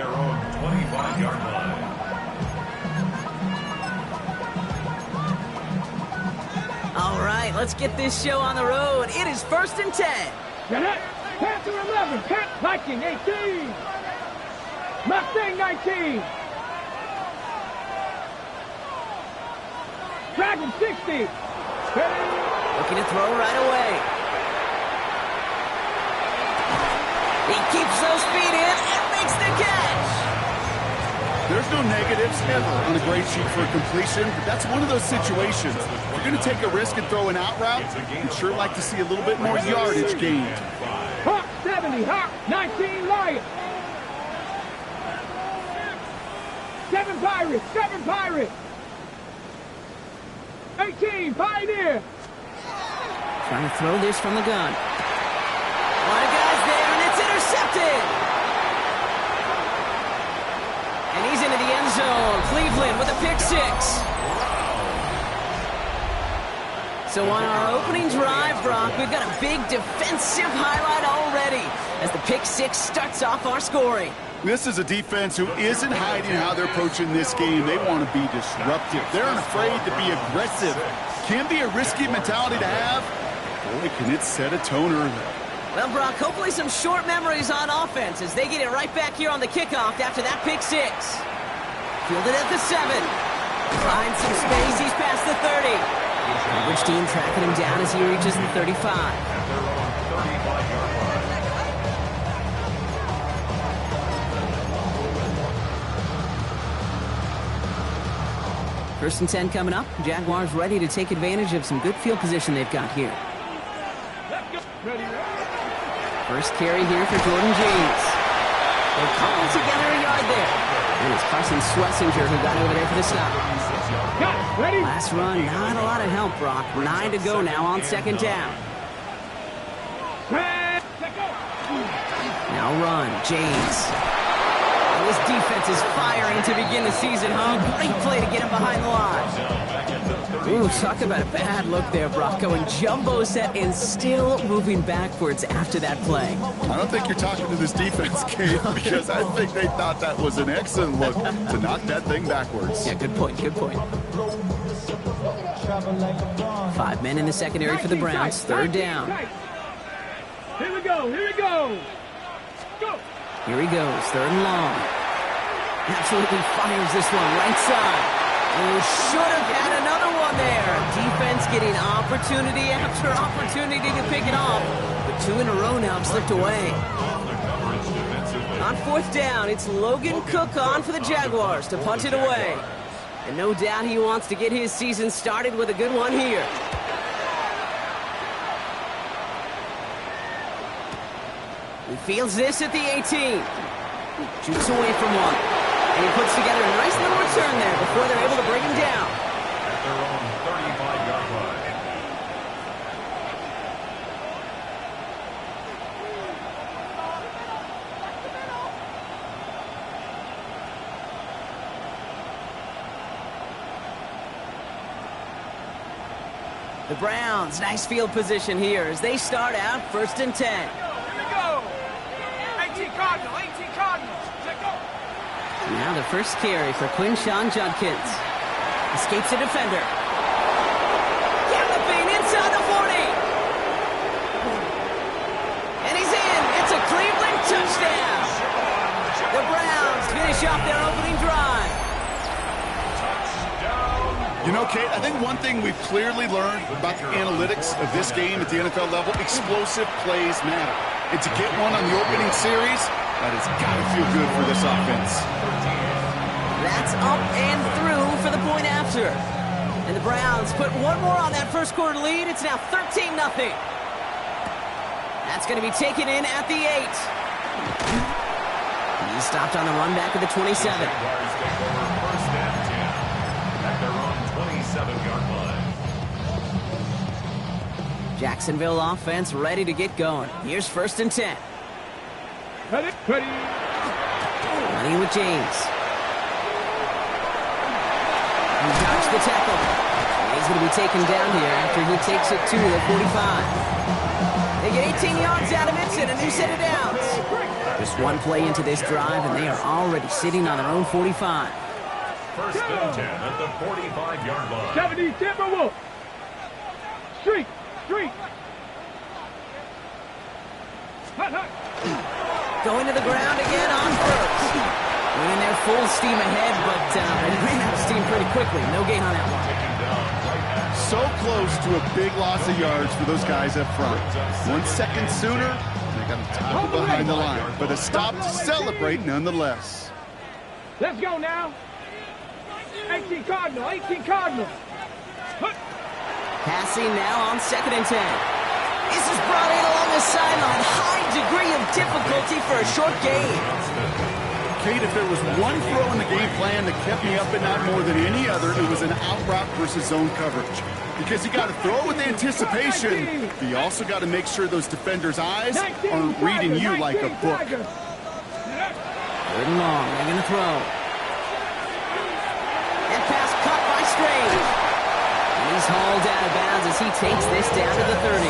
Their own 25-yard line. All right, let's get this show on the road. It is 1st and 10. Panther 11, Viking 18, Mustang 19, Dragon 60. Looking to throw right away. He keeps those feet in and makes the catch. There's no negatives ever on a grade sheet for completion, but that's one of those situations. If you're going to take a risk and throw an out route, you'd sure like to see a little bit more yardage gained. Hawk 70, Hawk 19, Lion. 7 Pirates. 18, Pioneer. Trying to throw this from the gun. One guy's there, and it's intercepted. And he's into the end zone. Cleveland with a pick 6. So on our opening drive, Brock, we've got a big defensive highlight already as the pick 6 starts off our scoring. This is a defense who isn't hiding how they're approaching this game. They want to be disruptive. They're unafraid to be aggressive. Can be a risky mentality to have. Boy, can it set a tone early. Well, Brock, hopefully some short memories on offense as they get it right back here on the kickoff after that pick 6. Fielded at the 7. Finds some space. He's past the 30. Coverage team tracking him down as he reaches the 35. First and 10 coming up. Jaguars ready to take advantage of some good field position they've got here. First carry here for Jordan James. They'll cobble together a yard there. And it's Carson Schlesinger who got over there for the stop. Last run, not a lot of help, Brock. 9 to go now on 2nd down. Now run, James. And this defense is firing to begin the season, huh? Great play to get him behind the line. Ooh, talk about a bad look there, Brock. Going jumbo set and still moving backwards after that play. I don't think you're talking to this defense, Kate, because I think they thought that was an excellent look to knock that thing backwards. Yeah, good point, good point. 5 men in the secondary for the Browns. 3rd down. Here we go. Go. Here he goes, 3rd and long. Absolutely fires this one right side. Oh, should have had another one there. Defense getting opportunity after opportunity to pick it off. But 2 in a row now have slipped away. On 4th down, it's Logan Cook on for the Jaguars to punt it away. And no doubt he wants to get his season started with a good one here. He fields this at the 18. Shoots away from one. And he puts together a nice little return there before they're able to bring him down. At their own 35-yard line. The Browns, nice field position here as they start out 1st and 10. Here we go. 18 Cardinals. Now the first carry for Quinshawn Judkins. Escapes a defender. Galloping inside the 40. And he's in. It's a Cleveland touchdown. The Browns finish off their opening drive. You know, Kate, I think one thing we've clearly learned about the analytics of this game at the NFL level, explosive plays matter. And to get one on the opening series, that has got to feel good for this offense. That's up and through for the point after. And the Browns put one more on that first quarter lead. It's now 13-0. That's going to be taken in at the 8. He's stopped on the run back at the 27. Jaguars take over 1st and 10 at their own 27-yard line. Jacksonville offense ready to get going. Here's 1st and 10. Ready. Running with James. He dodged the tackle. He's going to be taken down here after he takes it to the 45. They get 18 yards out of it and a new set of downs. Just one play into this drive, and they are already sitting on their own 45. First and 10 at the 45-yard line. 70 Timberwolves. Street. Hut, hut. Going to the ground again on first. Moving their full steam ahead, but they ran out of steam pretty quickly. No gain on that one. So close to a big loss of yards for those guys up front. 1 second sooner, they got to tackle behind the line. But a stop to celebrate nonetheless. Let's go now. 18 Cardinal. Hut. Passing now on 2nd and 10. This is brought in along the sideline. High degree of difficulty for a short gain. Kate, if there was one throw in the game plan that kept me up at night more than any other, it was an out route versus zone coverage. Because you got to throw with anticipation, but you also got to make sure those defenders' eyes aren't reading you like a book. 3rd and long. They're going to throw. That pass caught by Strange. And he's hauled out of bounds as he takes this down to the 30.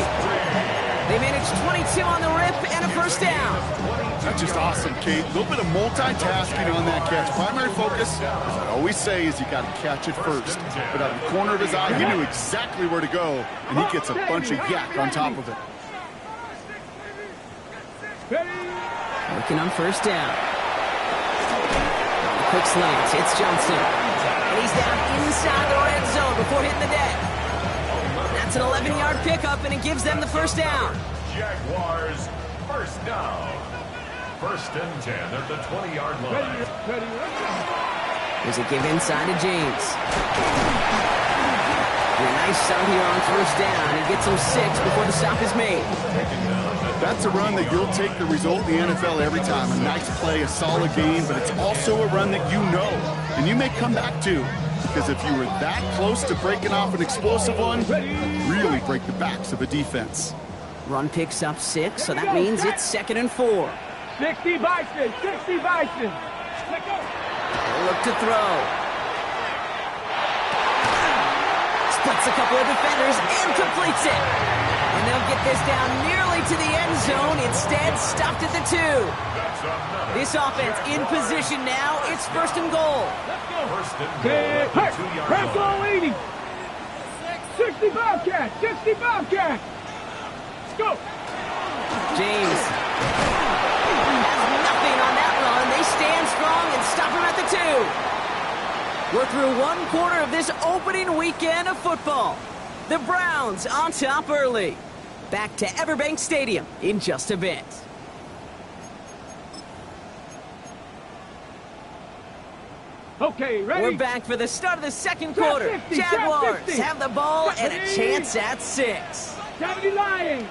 They managed 22 on the rip and a first down. That's just awesome, Kate. A little bit of multitasking on that catch. Primary focus, as I always say, is you got to catch it first. But out of the corner of his eye, he knew exactly where to go, and he gets a bunch of yak on top of it. Working on first down. Quick slant. It's Johnson. And he's down inside the red zone before hitting the deck. That's an 11-yard pickup, and it gives them the first down. Jaguars, first down. First and 10 at the 20-yard line. There's a give inside to James. And a nice start here on first down. He gets him 6 before the stop is made. That's a run that you'll take the result in the NFL every time. A nice play, a solid game, but it's also a run that you know, and you may come back to. Because if you were that close to breaking off an explosive one, really break the backs of a defense. Run picks up 6, so that means it's 2nd and 4. 60 Bison. Let go. Look to throw. Splits a couple of defenders and completes it. And they'll get this down nearly to the end zone. Instead, stopped at the 2. This offense in position now. It's 1st and goal. First and goal at the 2-yard Press line. all 80. 60 Bobcat. Let's go. James has nothing on that run. They stand strong and stop him at the 2. We're through 1 quarter of this opening weekend of football. The Browns on top early. Back to Everbank Stadium in just a bit. Okay, ready? We're back for the start of the 2nd quarter. 50, Jaguars 50. have the ball and a chance at 6. 70 Lions.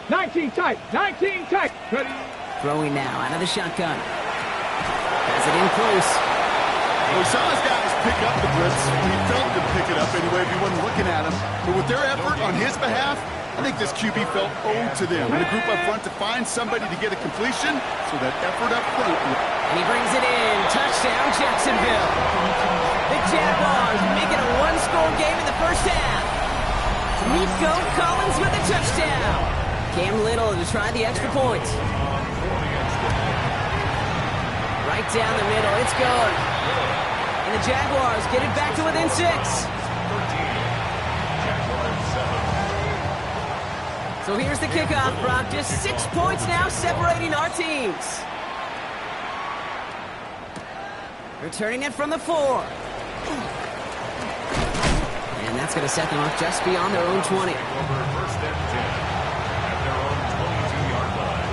19 tight. Ready? Throwing now out of the shotgun. Has it in close. Well, we saw his guys pick up the blitz. He felt to pick it up anyway if he wasn't looking at him. But with their effort on his behalf, I think this QB felt owed to them. And the group up front to find somebody to get a completion, so that effort up front. And he brings it in. Touchdown, Jacksonville. The Jaguars make it a 1-score game in the first half. Nico Collins with a touchdown. Cam Little to try the extra point. Right down the middle. It's good. And the Jaguars get it back to within 6. So here's the kickoff, Brock. Just 6 points now separating our teams. Returning it from the 4. And that's going to set them up just beyond their own 20. First and 10 at their own 22-yard line.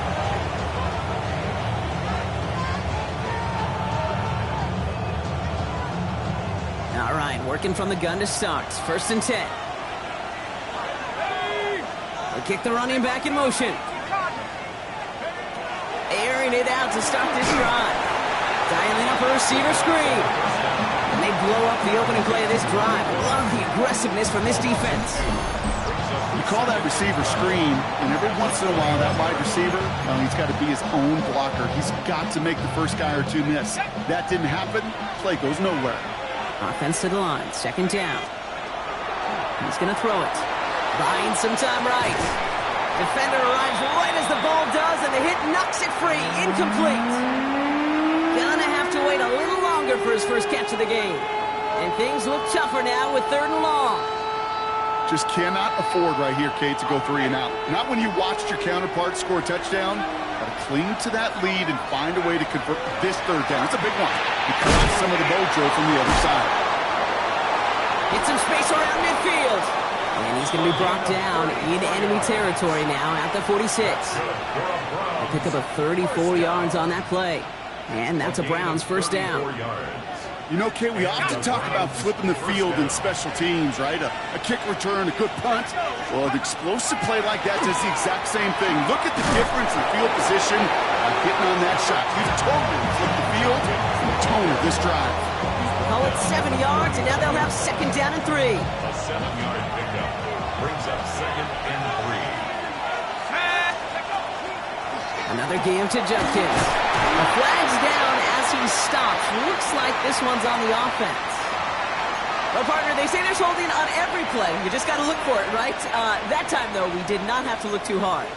All right, working from the gun to start. 1st and 10. They kick the running back in motion. Airing it out to start this drive. Dialing up a receiver screen. And they blow up the opening play of this drive. Love the aggressiveness from this defense. You call that receiver screen, and every once in a while, that wide receiver, he's got to be his own blocker. He's got to make the first guy or 2 miss. That didn't happen. Play goes nowhere. Offense to the line. 2nd down. He's going to throw it. Buying some time right. Defender arrives right as the ball does, and the hit knocks it free. Incomplete. Gonna have to wait a little longer for his first catch of the game. And things look tougher now with 3rd and long. Just cannot afford right here, Kate, to go 3 and out. Not when you watched your counterpart score a touchdown. Got to cling to that lead and find a way to convert this 3rd down. It's a big one. He cut off some of the mojo from the other side. Get some space around midfield. And he's going to be brought down in enemy territory now at the 46. They pick up a 34 yards on that play. And that's a Browns first down. You know, Kate, we often talk about flipping the field in special teams, right? A kick return, a good punt. Well, an explosive play like that does the exact same thing. Look at the difference in field position by getting on that shot. You've totally flipped the field and the tone of this drive. Call it 7 yards, and now they'll have 2nd down and 3. A 7-yard pickup brings up 2nd and 3. Another game to Judkins. The flag's down as he stops. Looks like this one's on the offense. Well, partner, they say there's holding on every play. You just got to look for it, right? That time, though, we did not have to look too hard.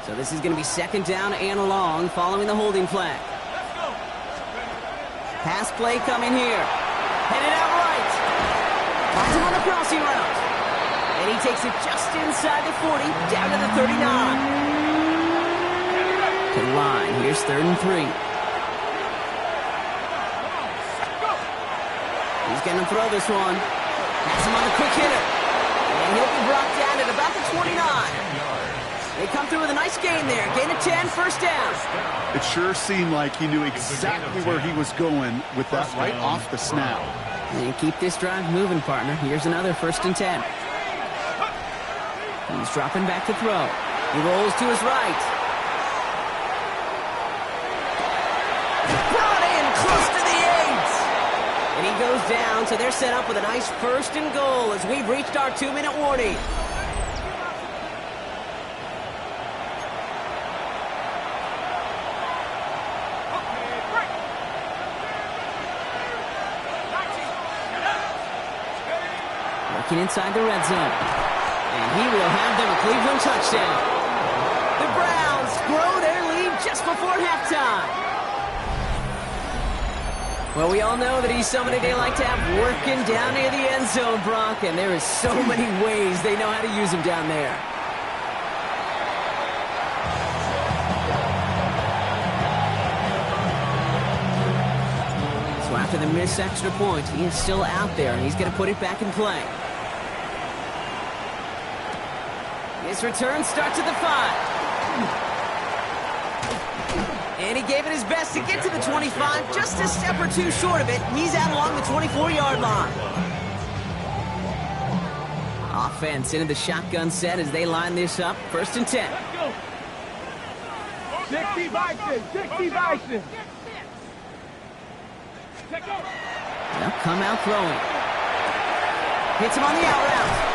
So this is going to be 2nd down and long following the holding flag. Pass play coming here. Headed out right. Finds him on the crossing route. And he takes it just inside the 40, down to the 39. To the line. Here's 3rd and 3. He's going to throw this one. Pass him on the quick hitter. And he'll be brought down at about the 29. They come through with a nice gain there. Gain of 10, first down. It sure seemed like he knew exactly where he was going with that right off the snap. And keep this drive moving, partner. Here's another 1st and 10. He's dropping back to throw. He rolls to his right. Brought in close to the 8. And he goes down, so they're set up with a nice 1st and goal as we've reached our 2-minute warning. Working inside the red zone. And he will have them a Cleveland touchdown. The Browns grow their lead just before halftime. Well, we all know that he's somebody they like to have working down near the end zone, Brock, and there is so many ways they know how to use him down there. So after the missed extra point, he is still out there, and he's going to put it back in play. His return starts at the 5. And he gave it his best to get to the 25, just a step or two short of it. He's out along the 24-yard line. Offense into the shotgun set as they line this up. 1st and 10. 60 Bison, 60 Bison. They'll come out throwing. Hits him on the out route.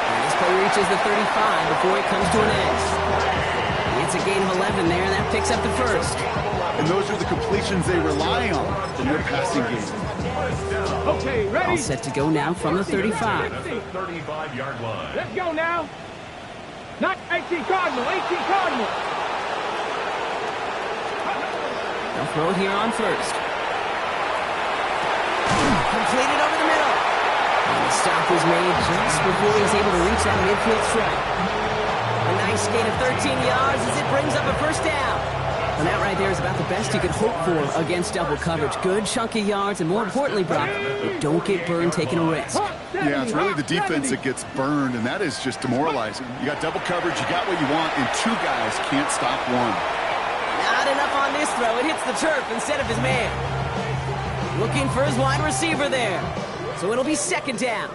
And this play reaches the 35 before it comes to an end. It's a gain of 11 there, and that picks up the 1st. And those are the completions they rely on in their passing game. Okay, ready? All set to go now from the 35. At the 35-yard line. Let's go now. Not 18 Cardinal, 18 Cardinal. They'll throw it here on 1st. Completed over the middle. And the stop was made just before he was able to reach that midfield stripe. A nice gain of 13 yards as it brings up a 1st down. And that right there is about the best you could hope for against double coverage. Good chunky yards, and more importantly, Brock, you don't get burned taking a risk. Yeah, it's really the defense that gets burned, and that is just demoralizing. You got double coverage, you got what you want, and 2 guys can't stop one. Not enough on this throw. It hits the turf instead of his man. Looking for his wide receiver there. So it'll be 2nd down.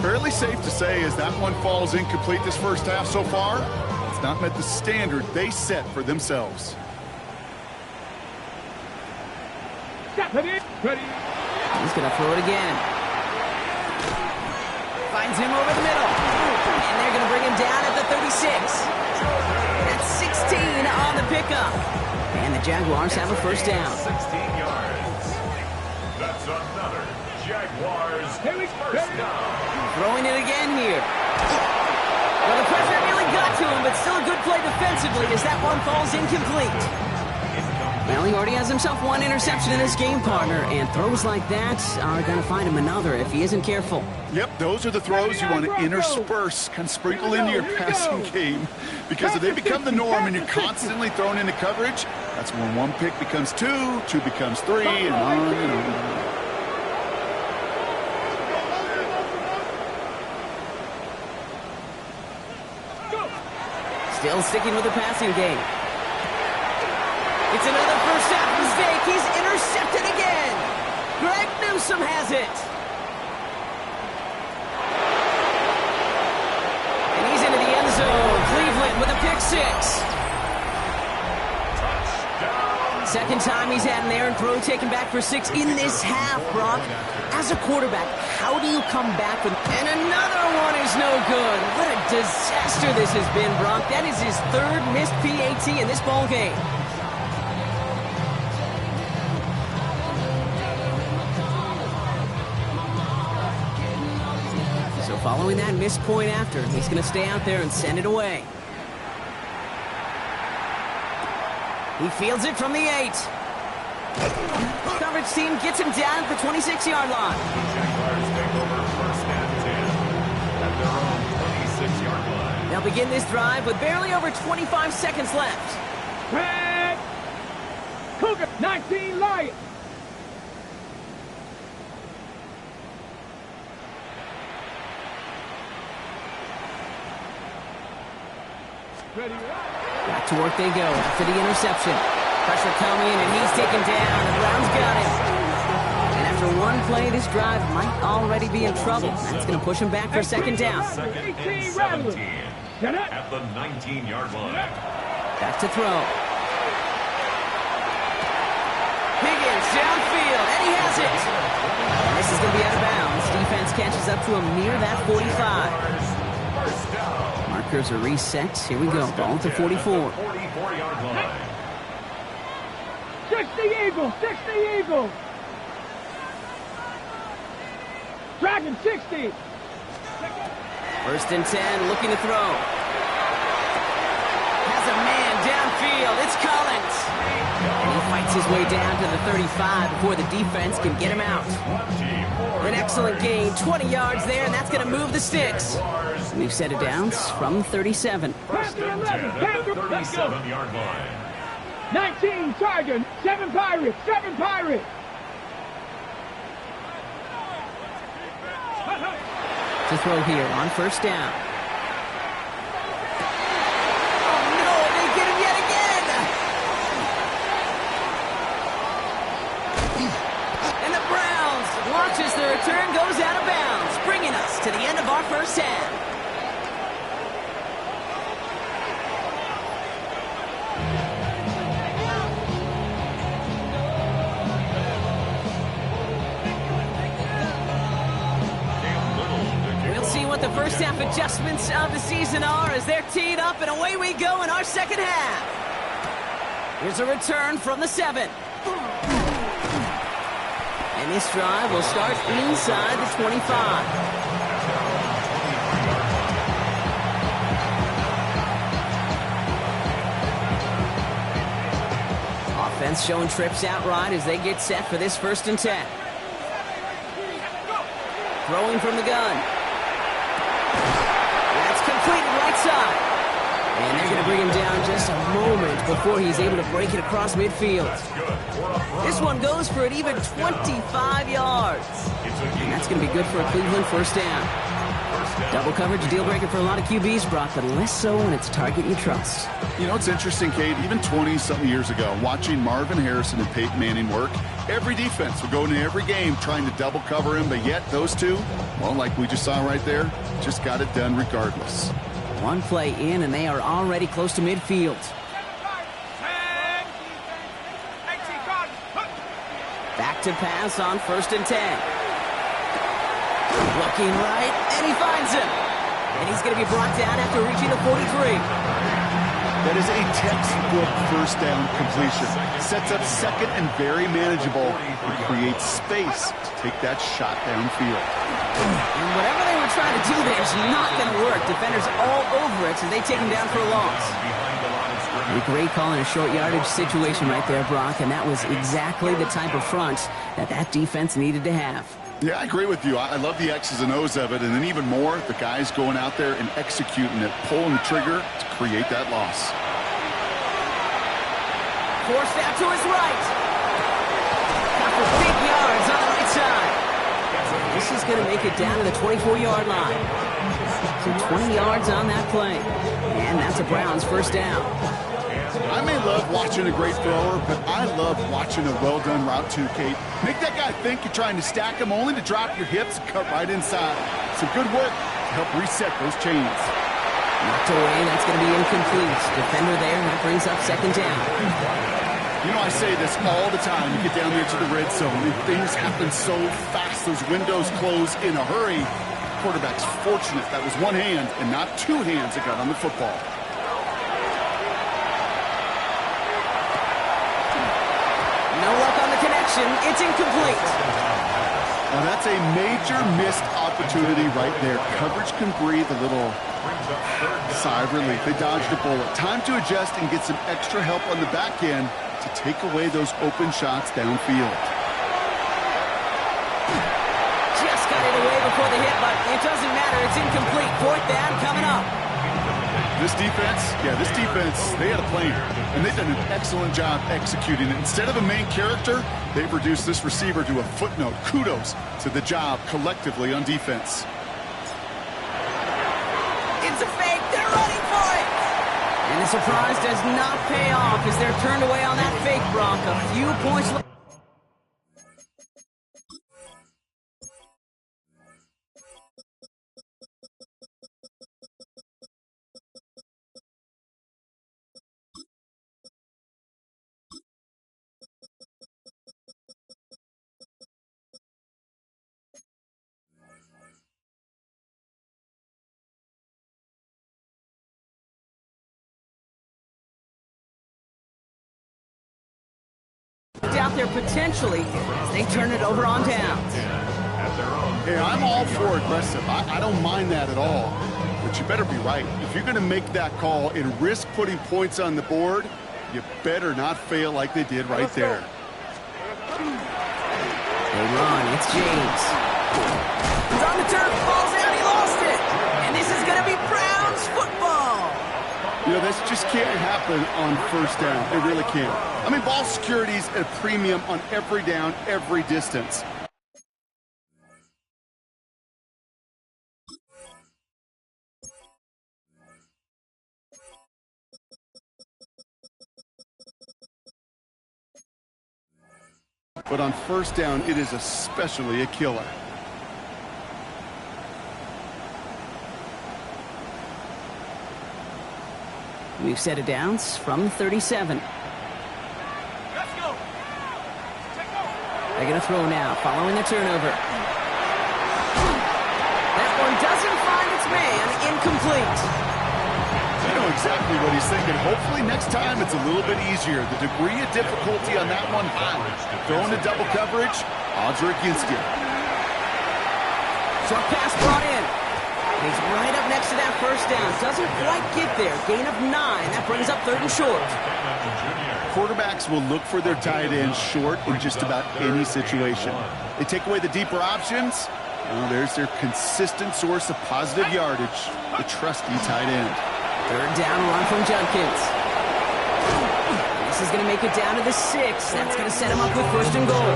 Fairly safe to say as that one falls incomplete this first half so far, it's not met the standard they set for themselves. Ready? He's going to throw it again. Finds him over the middle. And they're going to bring him down at the 36. That's 16 on the pickup. And the Jaguars have a 1st down. 16 yards. another Jaguars first down. Throwing it again here. Well, the pressure really got to him, but still a good play defensively as that one falls incomplete. Well, he already has himself one interception in this game, partner, and throws like that are going to find him another if he isn't careful. Yep, those are the throws you want to intersperse, kind of sprinkle into your passing game, because if they become the norm and you're constantly thrown into coverage, that's when one pick becomes two, two becomes three, and on and on. Still sticking with the passing game. It's another first half mistake. He's intercepted again. Greg Newsome has it. And he's into the end zone. Cleveland with a pick six. Second time he's had an errant throw taken back for six in this half, Brock. As a quarterback, how do you come back with... And another one is no good. What a disaster this has been, Brock. That is his third missed PAT in this ball game. So following that missed point after, he's going to stay out there and send it away. He fields it from the 8. Coverage team gets him down at the 26-yard line. Jaguars take over first and 10 at their own 26-yard line. They'll begin this drive with barely over 25 seconds left. Red Cougar 19 Lions. Ready, Back to work they go after the interception. Pressure coming, and he's taken down. The Browns got him. And after one play, this drive might already be in trouble. That's going to push him back for second down. Second and 17 at the 19-yard line. Back to throw. Higgins downfield, and he has it. And this is going to be out of bounds. Defense catches up to him near that 45. First down. Markers are reset. Here we go. Ball at the 44. 44-yard line. 60 Eagles, 60 Eagles. Dragon 60. First and 10, looking to throw. Has a man downfield. It's Collins. And he fights his way down to the 35 before the defense can get him out. An excellent gain, 20 yards there, and that's going to move the sticks. New set of downs from 37. First and 10 at the 37-yard line. 19 Chargers, 7 Pirates, 7 Pirates. To throw here on first down. Oh no, they get him yet again! And the Browns launches the return, goes out of bounds, bringing us to the end of our first half. The first half adjustments of the season are as they're teed up, and away we go in our second half. Here's a return from the 7. And this drive will start inside the 25. Offense showing trips outright as they get set for this first and 10. Throwing from the gun. Completed right side. And they're going to bring him down just a moment before he's able to break it across midfield. This one goes for an even 25 yards. And that's going to be good for a Cleveland first down. Double coverage, a deal breaker for a lot of QBs, Brock, but less so when it's a target you trust. You know, it's interesting, Kate, even 20-something years ago, watching Marvin Harrison and Peyton Manning work, every defense would go into every game trying to double cover him, but yet those two, well, like we just saw right there, just got it done regardless. One play in, and they are already close to midfield. Back to pass on first and 10. Looking right, and he finds him. And he's going to be brought down after reaching the 43. That is a textbook first down completion. Sets up second and very manageable and creates space to take that shot downfield. And whatever they were trying to do there is not going to work. Defenders all over it, so they take him down for a loss. A great call in a short yardage situation right there, Brock, and that was exactly the type of front that defense needed to have. Yeah, I agree with you. I love the X's and O's of it, and then even more, the guys going out there and executing it, pulling the trigger to create that loss. Forced out to his right. Got for big yards on the right side. This is going to make it down to the 24-yard line. So 20 yards on that play. And that's a Browns first down. I may love watching a great thrower, but I love watching a well-done route too, Kate. Make that guy think you're trying to stack him only to drop your hips and cut right inside. Some good work to help reset those chains. Knocked away, that's going to be incomplete. Defender there, that brings up second down. You know, I say this all the time. You get down there to the red zone, and things happen so fast. Those windows close in a hurry. Quarterback's fortunate that was one hand and not two hands that got on the football. No luck on the connection. It's incomplete. Now that's a major missed opportunity right there. Coverage can breathe a little sigh of relief. They dodged a bullet. Time to adjust and get some extra help on the back end to take away those open shots downfield. Just got it away before the hit, but it doesn't matter. It's incomplete. Fourth down coming up. This defense, they had a plan, and they've done an excellent job executing it. Instead of a main character, they've reduced this receiver to a footnote. Kudos to the job collectively on defense. It's a fake. They're running for it. And the surprise does not pay off as they're turned away on that fake, Brock. A few points left. Out there potentially as they turn it over on downs. Hey, I'm all for aggressive. I don't mind that at all. But you better be right. If you're going to make that call and risk putting points on the board, you better not fail like they did right there. They run. It's James. He's on the turf. Falls out. He lost it. And this is going to be Browns football. You know, this just can't happen on first down. It really can't. I mean, ball security's at a premium on every down, every distance. But on first down, it is especially a killer. We've set it downs from 37. They're going to throw now, following the turnover. That one doesn't find its man. Incomplete. You know exactly what he's thinking. Hopefully next time it's a little bit easier. The degree of difficulty on that one high. Going to double coverage, odds are against you. Short pass brought in. He's right up next to that first down. Doesn't quite get there. Gain of 9. That brings up third and short. Quarterbacks will look for their tight end short in just about any situation. They take away the deeper options. Well, there's their consistent source of positive yardage, the trusty tight end. Third down run from Judkins. This is going to make it down to the 6. That's going to set him up with first and goal.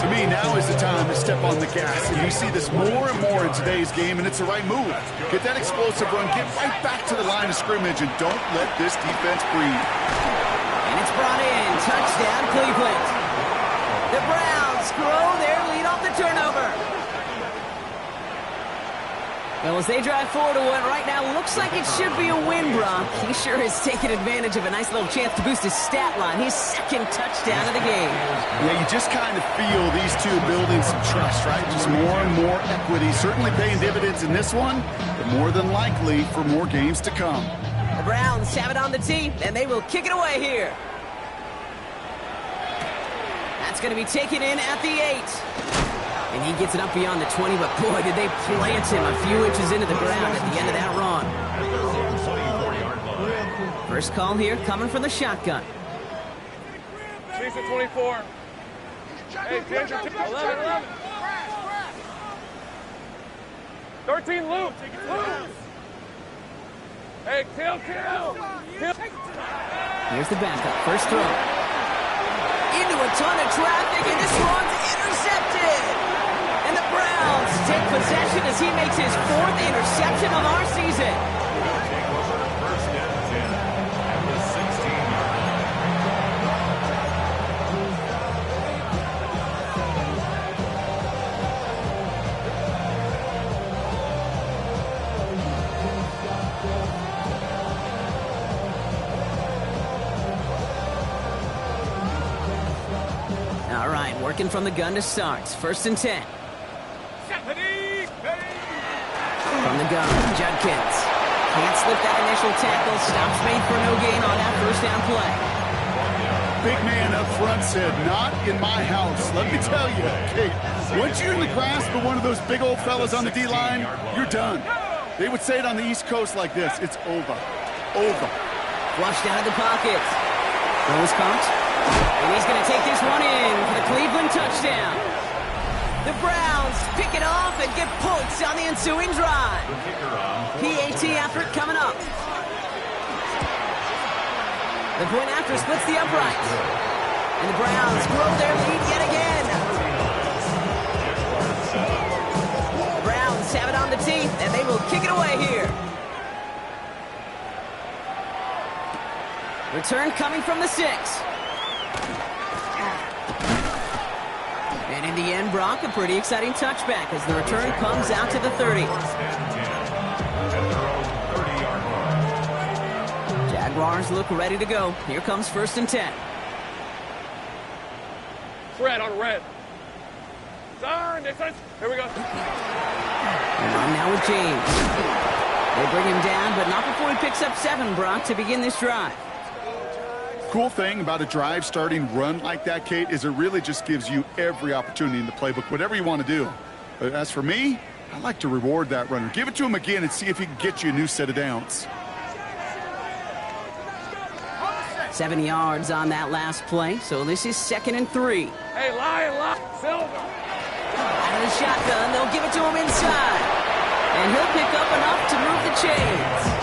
To me, now is the time to step on the gas. And you see this more and more in today's game, and it's the right move. Get that explosive run, get right back to the line of scrimmage, and don't let this defense breathe. And it's brought in. Touchdown, Cleveland. The Browns grow their lead off the turnover. Well, as they drive forward to what right now looks like it should be a win, Brock. He sure has taken advantage of a nice little chance to boost his stat line. His second touchdown of the game. Yeah, you just kind of feel these two building some trust, right? Just more and more equity. Certainly paying dividends in this one, but more than likely for more games to come. The Browns have it on the tee, and they will kick it away here. That's going to be taken in at the 8. And he gets it up beyond the 20, but boy, did they plant him a few inches into the ground at the end of that run. First call here coming from the shotgun. Chase at 24. Hey, 10, 11. 13, Luke. Hey, kill. Here's the backup. First throw. Into a ton of traffic, and this one's intercepted. And the Browns take possession as he makes his 4th interception of our season. First and 10 at the 16-yard All right, working from the gun to start. First and 10. From the gun, Judkins. Can't slip that initial tackle. Stops made for no gain on that first down play. Big man up front said, not in my house. Let me tell you, Kate, once you're in the grasp of one of those big old fellas on the D-line, you're done. They would say it on the East Coast like this, it's over. Over. Flushed out of the pocket. Throws caught. And he's going to take this one in for the Cleveland touchdown. The Browns pick it off and get points on the ensuing drive. PAT effort coming up. The point after splits the uprights. And the Browns grow their lead yet again. The Browns have it on the tee, and they will kick it away here. Return coming from the 6. And in the end, Brock, a pretty exciting touchback as the return comes out to the 30. Jaguars look ready to go. Here comes first and 10. Red on red. Here we go. And on now with James. They bring him down, but not before he picks up 7, Brock, to begin this drive. Cool thing about a drive starting run like that, Kate, is it really just gives you every opportunity in the playbook, whatever you want to do. But as for me, I like to reward that runner. Give it to him again and see if he can get you a new set of downs. 7 yards on that last play, so this is 2nd and 3. Hey, Lion, Silver. Out of the shotgun, they'll give it to him inside. And he'll pick up enough to move the chains.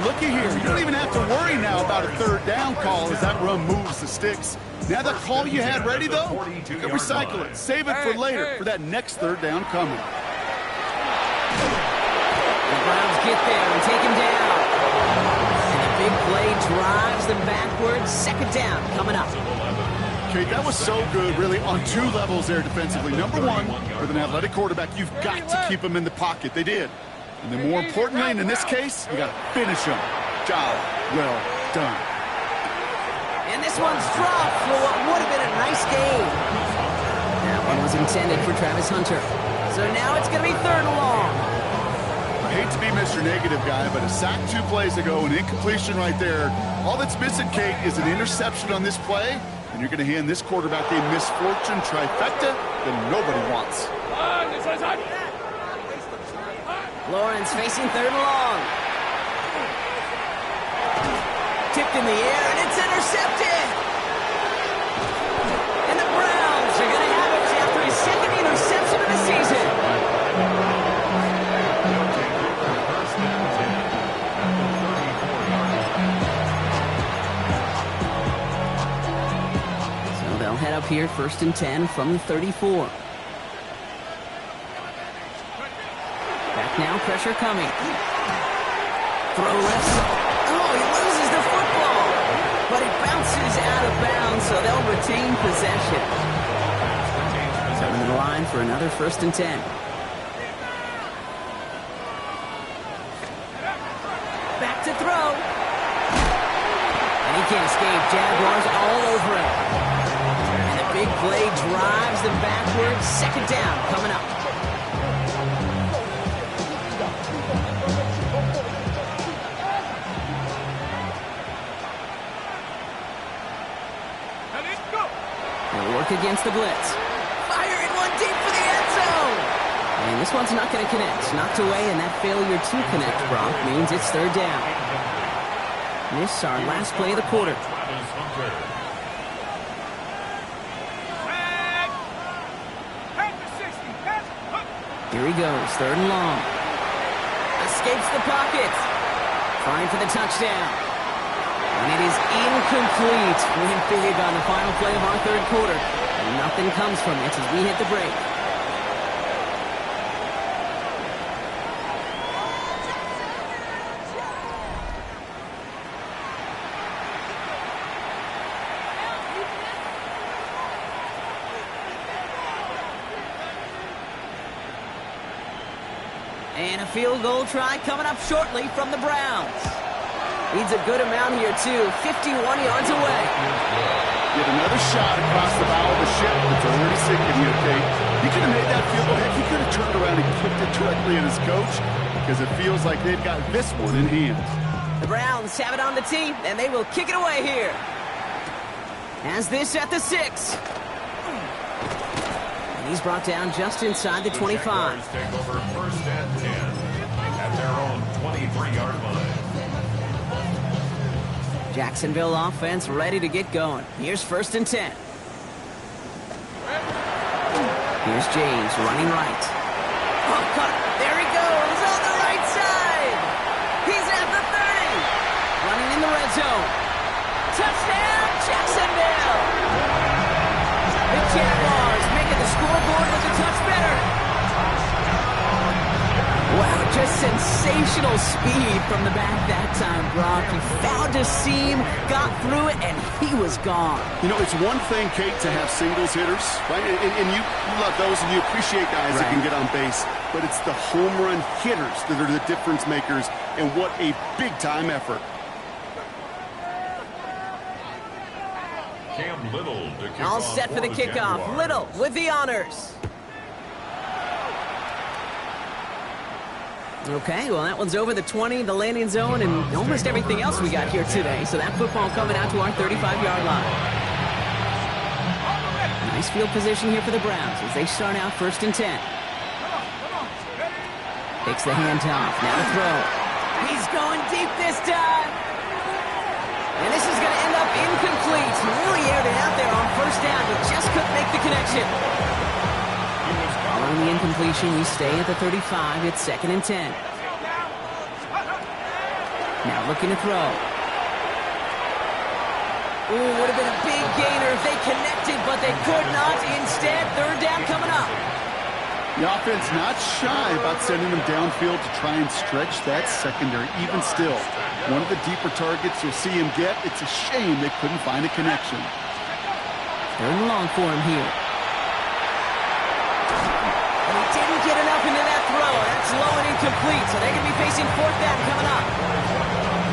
Looky here, you don't even have to worry now about a 3rd down call as that run moves the sticks. Now that call you had ready, though, you can recycle it. Save it for later for that next 3rd down coming. The Browns get there and take him down. And the big play drives them backwards. 2nd down coming up. Okay, that was so good, really, on 2 levels there defensively. Number 1, with an athletic quarterback, you've got to keep him in the pocket. They did. And then more importantly, and in this case, you got to finish him. Job well done. And this one's dropped for what would have been a nice game. That one was intended for Travis Hunter. So now it's going to be 3rd and long. I hate to be Mr. Negative guy, but a sack 2 plays ago, an incompletion right there. All that's missing, Kate, is an interception on this play, and you're going to hand this quarterback a misfortune trifecta that nobody wants. Lawrence facing 3rd and long. Tipped in the air, and it's intercepted. And the Browns are going to have it after his 2nd interception of the season. So they'll head up here, 1st and 10 from the 34. Now pressure coming. Throw left. Oh, he loses the football. But it bounces out of bounds, so they'll retain possession. Coming to the line for another 1st and 10. Back to throw. And he can't escape. Jaguars all over him. And the big play drives them backwards. 2nd down coming up. look against the blitz. Firing one deep for the end zone. And this one's not going to connect. Knocked away, and that failure to connect, Brock, means it's third down. This is our last play of the quarter. Here he goes, third and long. Escapes the pocket. Trying for the touchdown. And it is incomplete. Win big on the final play of our third quarter. And nothing comes from it as we hit the break. And a field goal try coming up shortly from the Browns. Needs a good amount here, too. 51 yards away. Get another shot across the bow of the ship. It's already sinking here, Kate. He could have made that field goal. Heck, he could have turned around and kicked it directly at his coach because it feels like they've got this one in hand. The Browns have it on the tee, and they will kick it away here. As this at the 6. He's brought down just inside the 25. Jaguars take over first and 10 at their own 23-yard line. Jacksonville offense ready to get going. Here's first and 10. Here's James running right. Oh, cut. There he goes on the right side. He's at the 30. Running in the red zone. Touchdown, Jacksonville. The Jaguars making the scoreboard look a touch better. Wow, just sensational speed from the back that time, Brock. He found a seam, got through it, and he was gone. You know, it's one thing, Kate, to have singles hitters, right? And you love those, and you appreciate guys that can get on base. But it's the home run hitters that are the difference makers, and what a big-time effort. Cam Little to kick All off set for the kickoff. Jaguars. Little with the honors. Okay, well, that one's over the 20, the landing zone, and almost everything else we got here today. So that football coming out to our 35-yard line. Nice field position here for the Browns as they start out first and 10. Takes the handoff. Now to throw. He's going deep this time. And this is going to end up incomplete. He really aired it out there on first down, but just couldn't make the connection. Following the incompletion, we stay at the 35. It's second and 10. Now looking to throw. Ooh, would have been a big gainer if they connected, but they could not. Instead, third down coming up. The offense not shy about sending them downfield to try and stretch that secondary. Even still, one of the deeper targets you'll see him get. It's a shame they couldn't find a connection. Third and long for him here. And he didn't get enough into that throw. That's low and incomplete, so they're going to be facing fourth down coming up.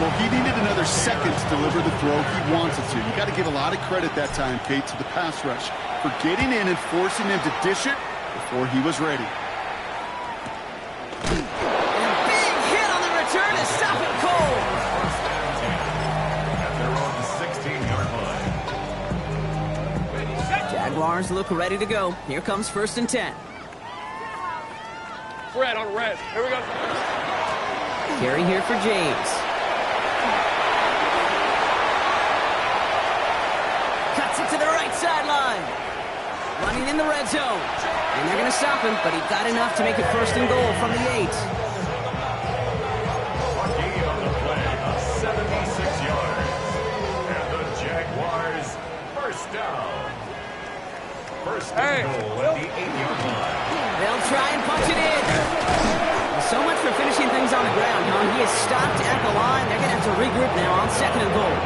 Well, he needed another second to deliver the throw he wanted to. You got to give a lot of credit that time, Kate, to the pass rush for getting in and forcing him to dish it before he was ready. And a big hit on the return to stop him cold. At their own 16-yard line. Jaguars look ready to go. Here comes first and 10. Red on red. Here we go. Carry here for James. Cuts it to the right sideline. Running in the red zone. And they're going to stop him, but he got enough to make it first and goal from the 8. Lucky on the play of 76 yards. And the Jaguars first down. First and goal at the 8-yard line. They'll try and punch it in. So much for finishing things on the ground, huh? He is stopped at the line. They're going to have to regroup now on second and goal.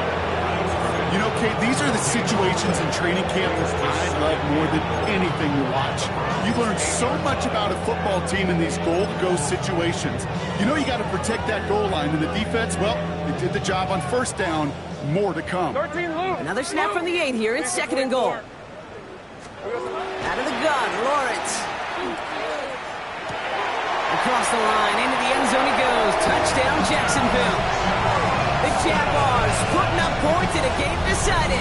You know, Kate, these are the situations in training camp that I love more than anything to watch. You learn so much about a football team in these goal-to-go situations. You know you got to protect that goal line, and the defense, well, they did the job on first down. More to come. 13 Luke. Another snap from the 8 here. It's second and goal. Out of the gun, Lawrence. Across the line, into the end zone he goes. Touchdown, Jacksonville. The Jaguars putting up points in a game decided.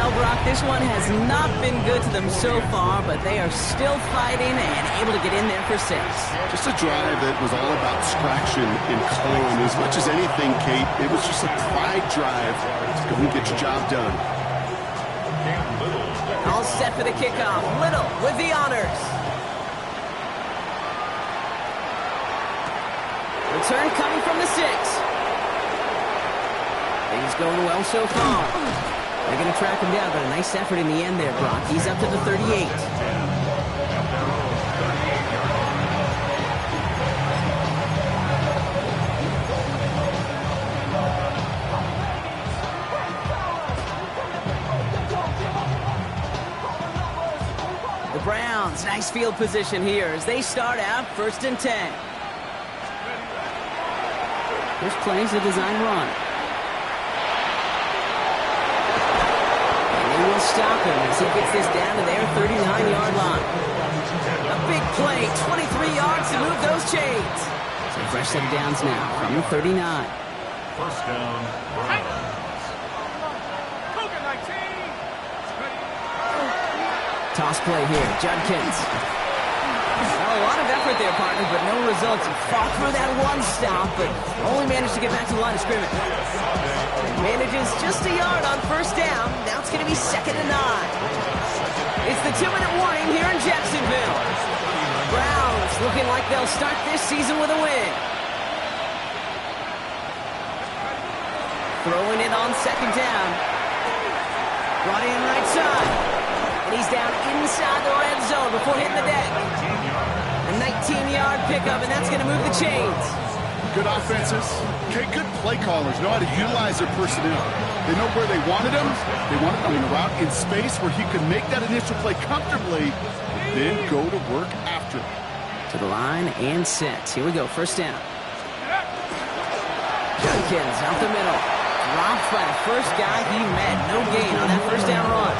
Well, Brock, this one has not been good to them so far, but they are still fighting and able to get in there for 6. Just a drive that was all about distraction and calm. As much as anything, Kate, it was just a pride drive to go and get your job done. All set for the kickoff. Little with the honors. Return coming from the 6. Things going well so far. They're going to track him down, but a nice effort in the end there, Brock. He's up to the 38. The Browns, nice field position here as they start out 1st and 10. This play's a design run. And they will stop him as he gets this down to their 39-yard line. A big play, 23 yards to move those chains. So fresh set of downs now from the 39. First down, Browns. Toss play here, Judkins. Well, a lot of effort there, partner, but no results. He fought through that one stop, but only managed to get back to the line of scrimmage. Manages just a yard on 1st down. Now it's going to be 2nd and 9. It's the 2-minute warning here in Jacksonville. Browns looking like they'll start this season with a win. Throwing it on 2nd down. Brought in right side. And he's down inside the red zone before hitting the deck. A 19-yard pickup, and that's going to move the chains. Good offenses. Okay, good play callers know how to utilize their personnel. They know where they wanted him. They wanted him in a route in space where he could make that initial play comfortably, then go to work after. To the line and set. Here we go, 1st down. Jenkins out the middle. Dropped by the first guy he met. No gain on that 1st down run.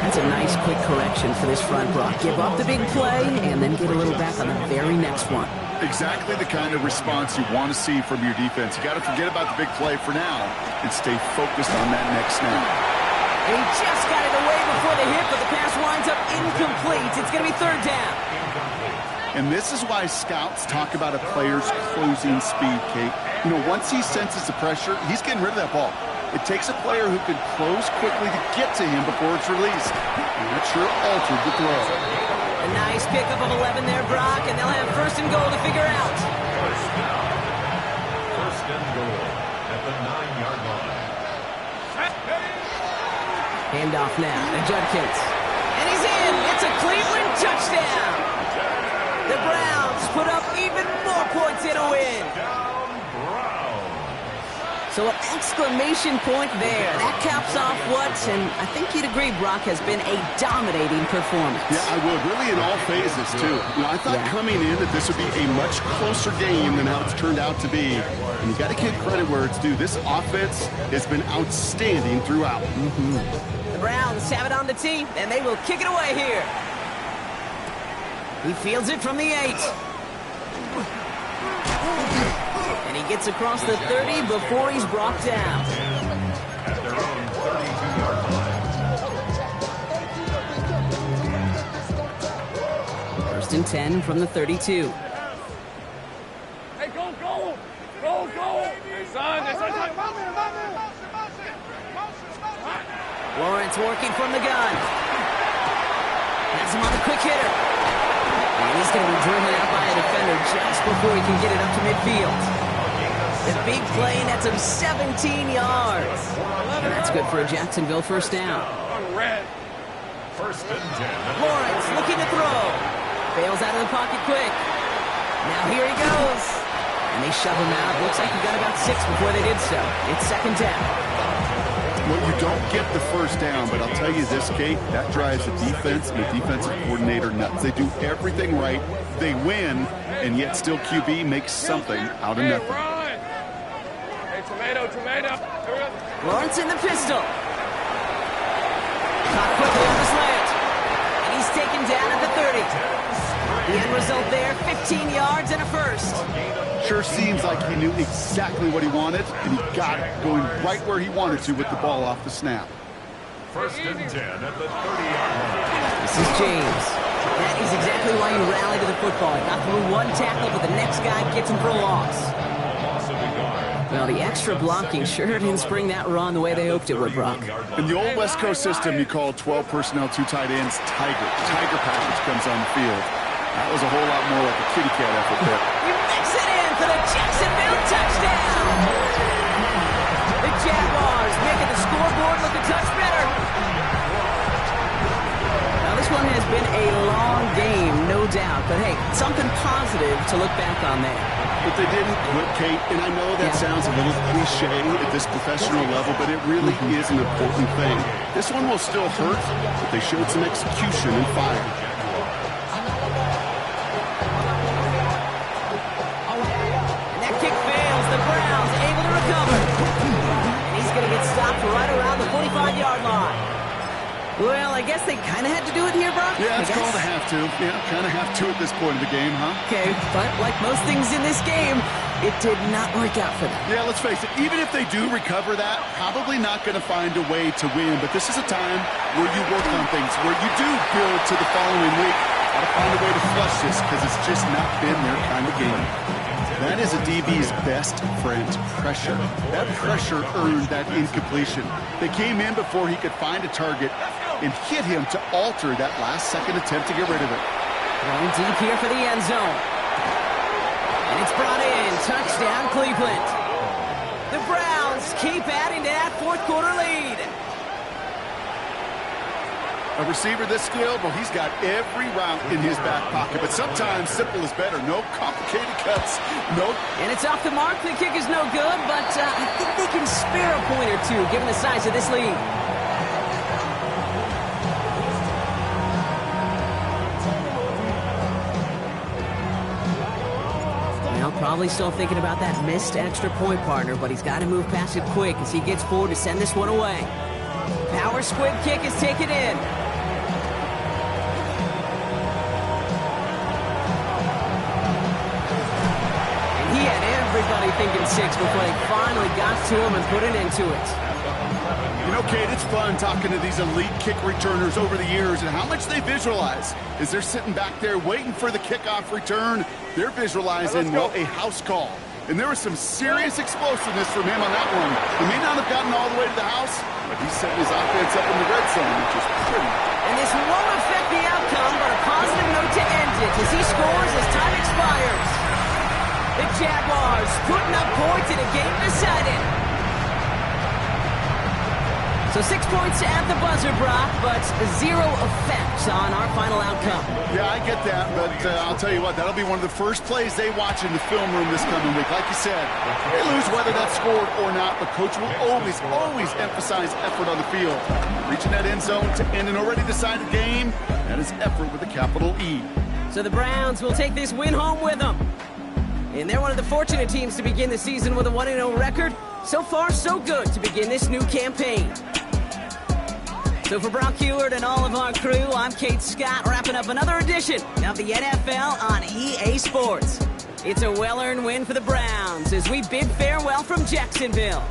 That's a nice quick correction for this front, Brock. Give up the big play and then get a little back on the very next one. Exactly the kind of response you want to see from your defense. You got to forget about the big play for now and stay focused on that next snap. And he just got it away before the hit, but the pass winds up incomplete. It's going to be 3rd down. And this is why scouts talk about a player's closing speed, Kate. You know, once he senses the pressure, he's getting rid of that ball. It takes a player who can close quickly to get to him before it's released. And that sure altered the throw. A nice pickup of 11 there, Brock, and they'll have 1st and goal to figure out. First and goal at the 9-yard line. Handoff now to Judkins. And he's in. It's a Cleveland touchdown. The Browns put up even more points in a win. So an exclamation point there. That caps off what, and I think you'd agree, Brock, has been a dominating performance. Yeah, I would. Really in all phases, too. You know, I thought coming in that this would be a much closer game than how it's turned out to be. And you got to give credit where it's due. This offense has been outstanding throughout. The Browns have it on the tee, and they will kick it away here. He fields it from the 8. And he gets across the 30 before he's brought down. At their own 32-yard line. 1st and 10 from the 32. Hey, go, go! Go, go! Hey, son, Lawrence working from the gun. Has him on the quick hitter. And he's going to be driven out by a defender just before he can get it up to midfield. The big play nets him 17 yards. And that's good for a Jacksonville 1st down. First and 10. Lawrence looking to throw. Fails out of the pocket quick. Now here he goes. And they shove him out. Looks like he got about 6 before they did so. It's 2nd down. Well, you don't get the 1st down, but I'll tell you this, Kate, that drives the defense and the defensive coordinator nuts. They do everything right. They win, and yet still QB makes something out of nothing. Hey, tomato. Lawrence in the pistol. Caught quickly on the slant. And he's taken down at the 30. The end result there, 15 yards and a 1st. Sure seems like he knew exactly what he wanted, and he got it, going right where he wanted to with the ball off the snap. First and 10 at the 30-yard line. This is James. That is exactly why you rally to the football. He got through one tackle, but the next guy gets him for a loss. Well, the extra blocking sure didn't spring that run the way they hoped it would, Brock. In the old West Coast system, you call 12 personnel, 2 tight ends, Tiger. Tiger package comes on the field. That was a whole lot more like a kitty cat effort there. He makes it in for the Jacksonville touchdown. The Jaguars making the scoreboard look a touch better. Now, this one has been a long game, no doubt. But, hey, something positive to look back on there. But they didn't quit, Kate, and I know that sounds a little cliche at this professional level, but it really is an important thing. This one will still hurt, but they showed some execution and fire. And that kick fails. The Browns able to recover. And he's going to get stopped right around the 45-yard line. Well, I guess they kind of had to do it here, Brock. Yeah, it's called a have to. Yeah, kind of have to at this point of the game, huh? Okay, but like most things in this game, it did not work out for them. Yeah, let's face it, even if they do recover that, probably not going to find a way to win. But this is a time where you work on things, where you do build to the following week. Got to find a way to flush this because it's just not been their kind of game. That is a DB's best friend, pressure. That pressure earned that incompletion. They came in before he could find a target and hit him to alter that last-second attempt to get rid of it. Thrown deep here for the end zone. And it's brought in. Touchdown, Cleveland. The Browns keep adding to that fourth-quarter lead. A receiver this skilled, well, he's got every route in his back pocket. But sometimes simple is better. No complicated cuts. No. And it's off the mark. The kick is no good, but I think they can spare a point or two given the size of this lead. Now probably still thinking about that missed extra point, partner, but he's got to move past it quick as he gets forward to send this one away. Power squib kick is taken in. He had everybody thinking 6 before they finally got to him and put an end to it. You know, Kate, it's fun talking to these elite kick returners over the years and how much they visualize. As they're sitting back there waiting for the kickoff return, they're visualizing, well, a house call. And there was some serious explosiveness from him on that one. He may not have gotten all the way to the house, but he's setting his offense up in the red zone, which is pretty. And this won't affect the outcome, but a positive note to end it as he scores as time expires. The Jaguars putting up points in a game decided. So 6 points at the buzzer, Brock, but 0 effects on our final outcome. Yeah, I get that, but I'll tell you what, that'll be one of the first plays they watch in the film room this coming week. Like you said, they lose whether that's scored or not, but Coach will always emphasize effort on the field. Reaching that end zone to end an already decided game, that is effort with a capital E. So the Browns will take this win home with them. And they're one of the fortunate teams to begin the season with a 1-0 record. So far, so good to begin this new campaign. So for Brock Heward and all of our crew, I'm Kate Scott, wrapping up another edition of the NFL on EA Sports. It's a well-earned win for the Browns as we bid farewell from Jacksonville.